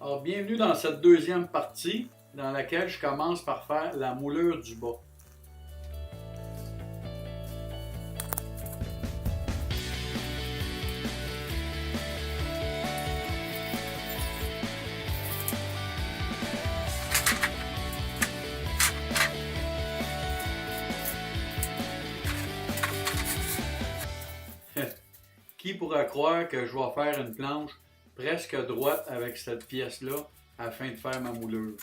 Alors, bienvenue dans cette deuxième partie dans laquelle je commence par faire la moulure du bas. Qui pourra croire que je vais faire une planche presque droite avec cette pièce-là afin de faire ma moulure?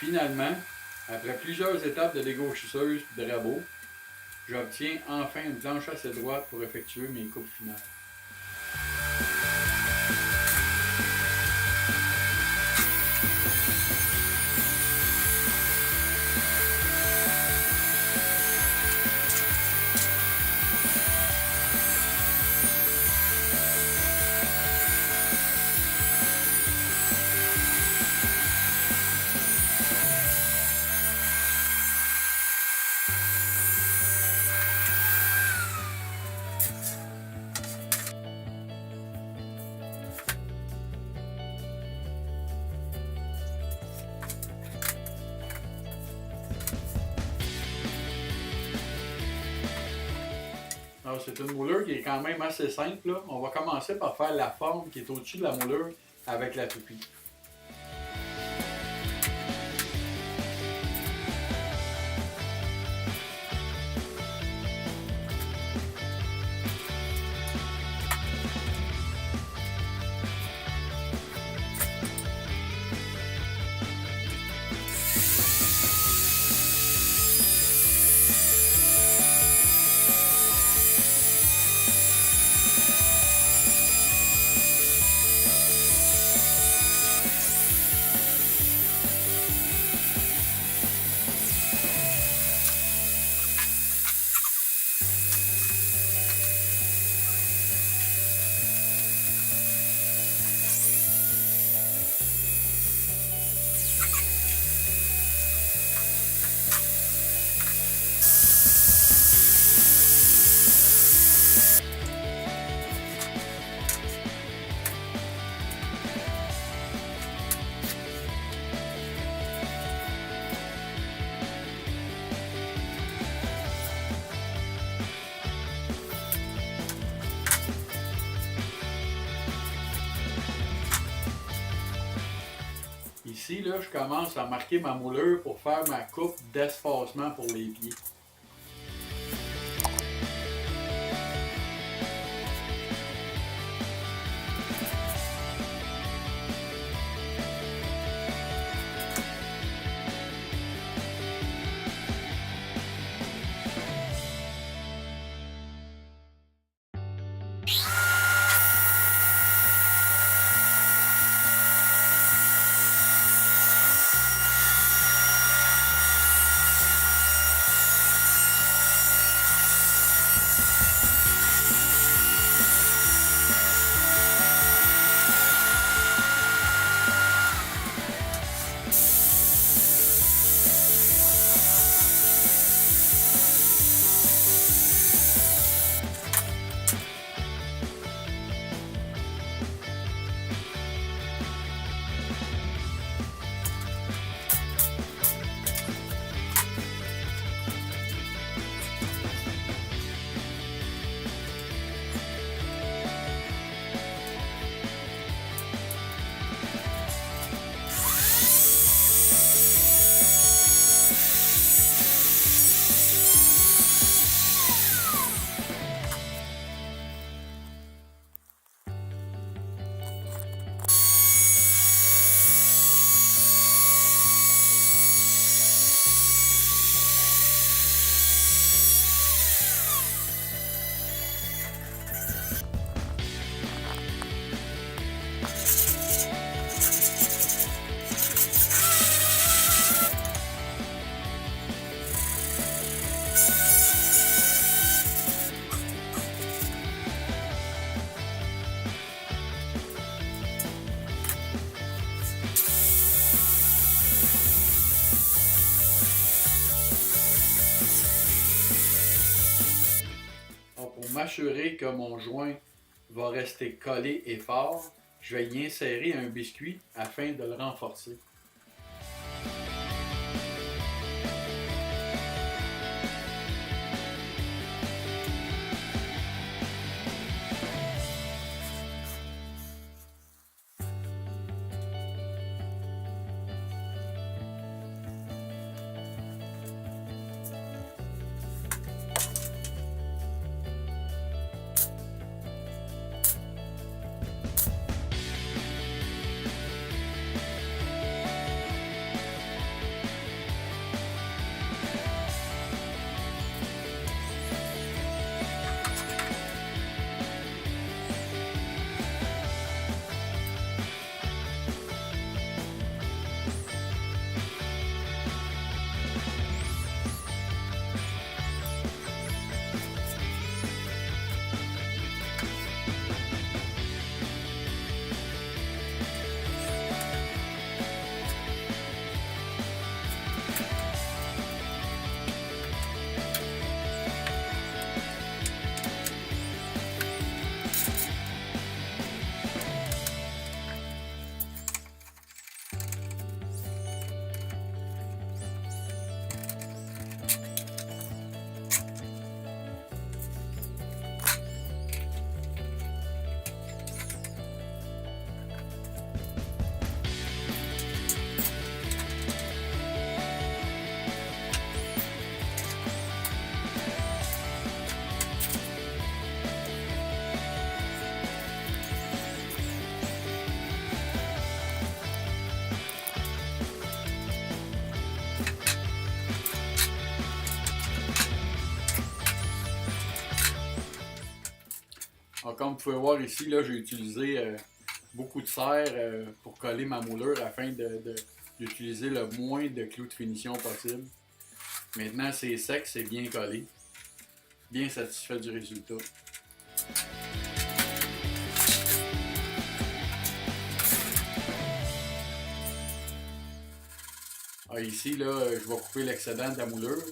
Finalement, après plusieurs étapes de dégauchisseuse et de rabot, j'obtiens enfin une planche assez droite pour effectuer mes coupes finales. Alors, c'est une moulure qui est quand même assez simple, là. On va commencer par faire la forme qui est au-dessus de la moulure avec la toupie. Ici, là, je commence à marquer ma moulure pour faire ma coupe d'espacement pour les pieds. m'assurer que mon joint va rester collé et fort, je vais y insérer un biscuit afin de le renforcer. Alors, comme vous pouvez voir ici, là, j'ai utilisé beaucoup de serre pour coller ma moulure afin d'utiliser le moins de clous de finition possible. Maintenant, c'est sec, c'est bien collé. Bien satisfait du résultat. Alors ici, là, je vais couper l'excédent de la moulure.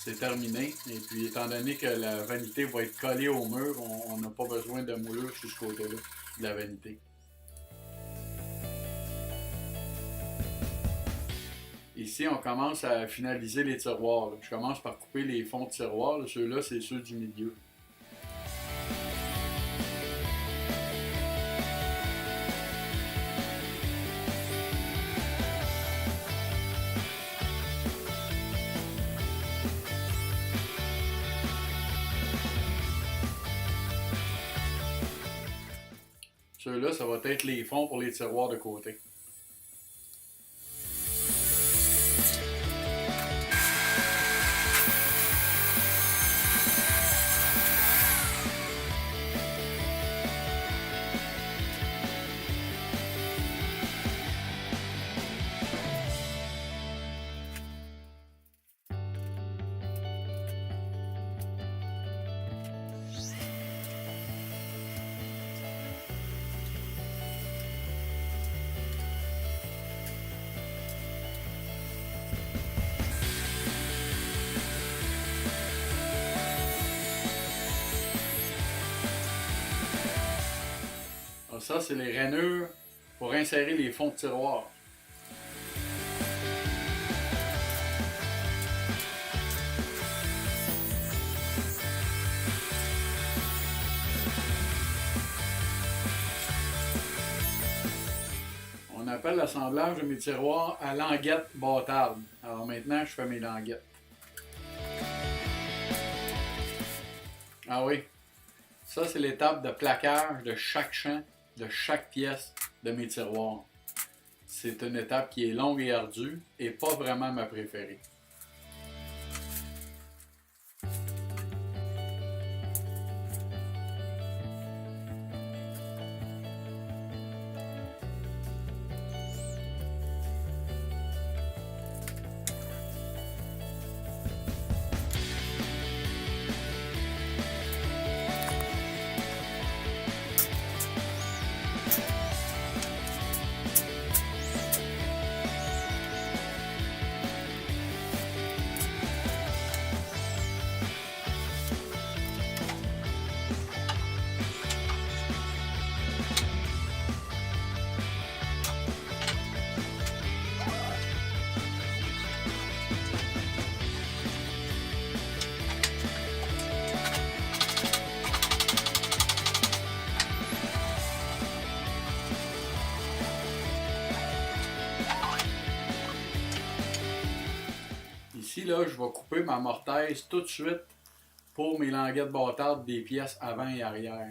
C'est terminé. Et puis, étant donné que la vanité va être collée au mur, on n'a pas besoin de moulure sur ce côté-là de la vanité. Ici, on commence à finaliser les tiroirs. Je commence par couper les fonds de tiroirs. Ceux-là, c'est ceux du milieu. Ceux-là, ça va être les fonds pour les tiroirs de côté. Alors ça, c'est les rainures pour insérer les fonds de tiroir. On appelle l'assemblage de mes tiroirs à languette bâtarde. Alors maintenant, je fais mes languettes. Ah oui, ça c'est l'étape de plaquage de chaque champ, de chaque pièce de mes tiroirs. C'est une étape qui est longue et ardue et pas vraiment ma préférée. ici, là, je vais couper ma mortaise tout de suite pour mes languettes bâtardes des pièces avant et arrière.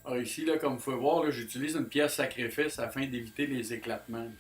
Alors ici, là, comme vous pouvez voir, j'utilise une pièce sacrifice afin d'éviter les éclatements.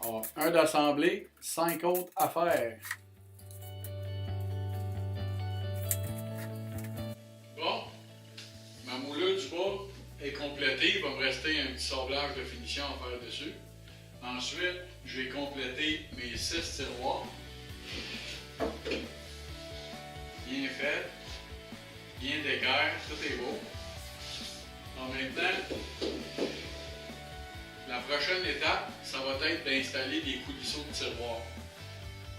Alors, un d'assemblé, 5 autres à faire. Bon, ma moulure du bas est complétée. Il va me rester un petit sablage de finition à faire dessus. Ensuite, je vais compléter mes 6 tiroirs. Bien fait, bien d'équerre, tout est beau. En même temps, la prochaine étape, ça va être d'installer des coulisseaux de tiroir.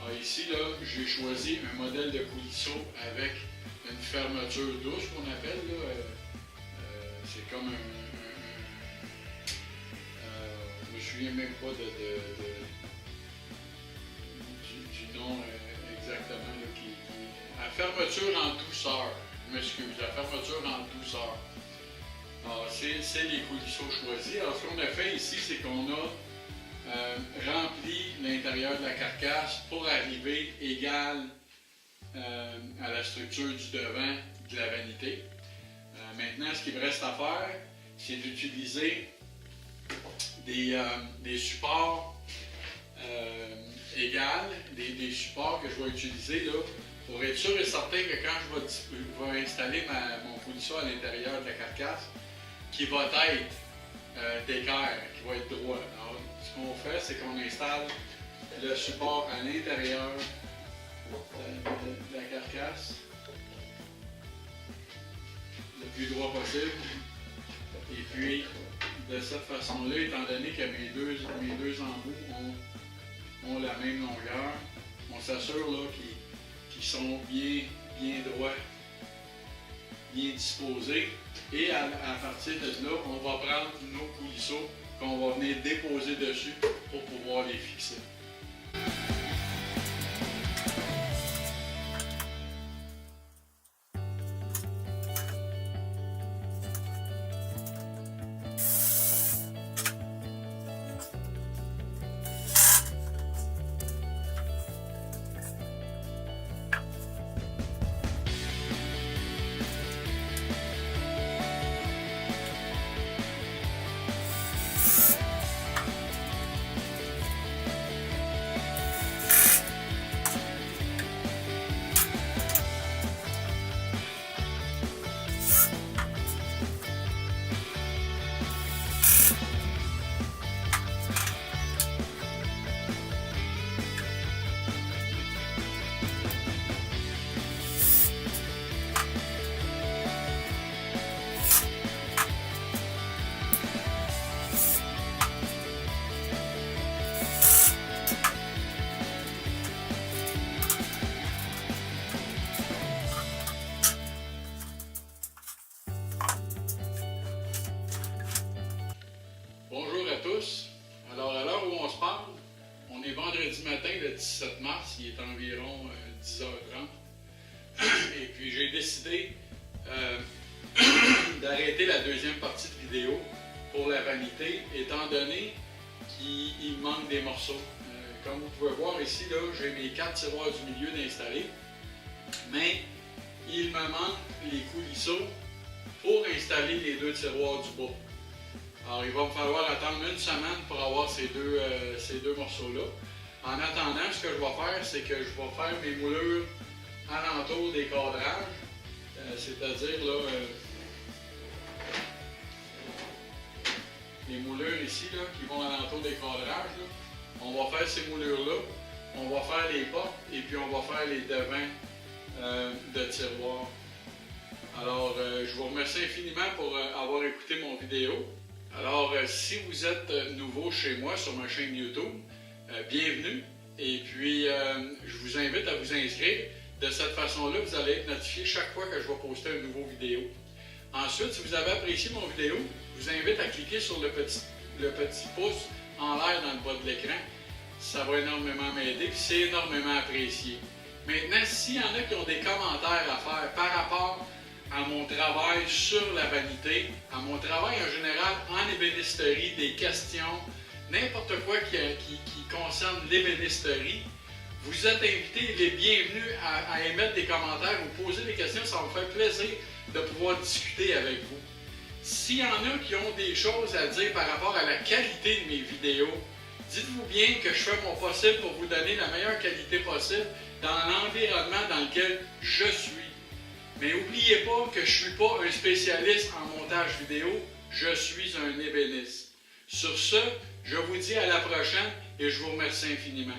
Alors ici, là, j'ai choisi un modèle de coulisseau avec une fermeture douce qu'on appelle. C'est comme je me souviens même pas du nom exactement. La fermeture en douceur. Je m'excuse, la fermeture en douceur. Alors, c'est les coulisseaux choisis. Alors, ce qu'on a fait ici, c'est qu'on a rempli l'intérieur de la carcasse pour arriver égal à la structure du devant de la vanité. Maintenant, ce qu'il me reste à faire, c'est d'utiliser des supports égales, des supports que je vais utiliser là, pour être sûr et certain que quand je vais installer mon coulisseau à l'intérieur de la carcasse, qui va être d'équerre, qui va être droit. Alors, ce qu'on fait, c'est qu'on installe le support à l'intérieur de la carcasse, le plus droit possible. Et puis, de cette façon-là, étant donné que mes deux embouts ont la même longueur, on s'assure qu'ils sont bien droits, bien disposés. Et à partir de là, on va prendre nos coulisseaux qu'on va venir déposer dessus pour pouvoir les fixer. Bonjour à tous. Alors, à l'heure où on se parle, on est vendredi matin, le 17 mars, il est environ 10h30. Et puis, j'ai décidé d'arrêter la deuxième partie de vidéo pour la vanité, étant donné qu'il manque des morceaux. Comme vous pouvez voir ici, j'ai mes 4 tiroirs du milieu d'installer, mais il me manque les coulisseaux pour installer les 2 tiroirs du bas. Alors, il va me falloir attendre une semaine pour avoir ces deux morceaux-là. En attendant, ce que je vais faire, c'est que je vais faire mes moulures alentour des cadrages, c'est-à-dire là, les moulures ici là, qui vont alentour des cadrages. Là. On va faire ces moulures-là, on va faire les portes et puis on va faire les devants de tiroirs. Alors, je vous remercie infiniment pour avoir écouté mon vidéo. Alors, si vous êtes nouveau chez moi sur ma chaîne YouTube, bienvenue. Et puis, je vous invite à vous inscrire. De cette façon-là, vous allez être notifié chaque fois que je vais poster une nouvelle vidéo. Ensuite, si vous avez apprécié mon vidéo, je vous invite à cliquer sur le petit pouce en l'air dans le bas de l'écran. Ça va énormément m'aider, puis c'est énormément apprécié. Maintenant, s'il y en a qui ont des commentaires à faire par rapport à mon travail sur la vanité, à mon travail en général en ébénisterie, des questions, n'importe quoi qui concerne l'ébénisterie, vous êtes invités et bienvenus à émettre des commentaires ou poser des questions. Ça va me faire plaisir de pouvoir discuter avec vous. S'il y en a qui ont des choses à dire par rapport à la qualité de mes vidéos, dites-vous bien que je fais mon possible pour vous donner la meilleure qualité possible dans l'environnement dans lequel je suis. Mais n'oubliez pas que je ne suis pas un spécialiste en montage vidéo, je suis un ébéniste. Sur ce, je vous dis à la prochaine et je vous remercie infiniment.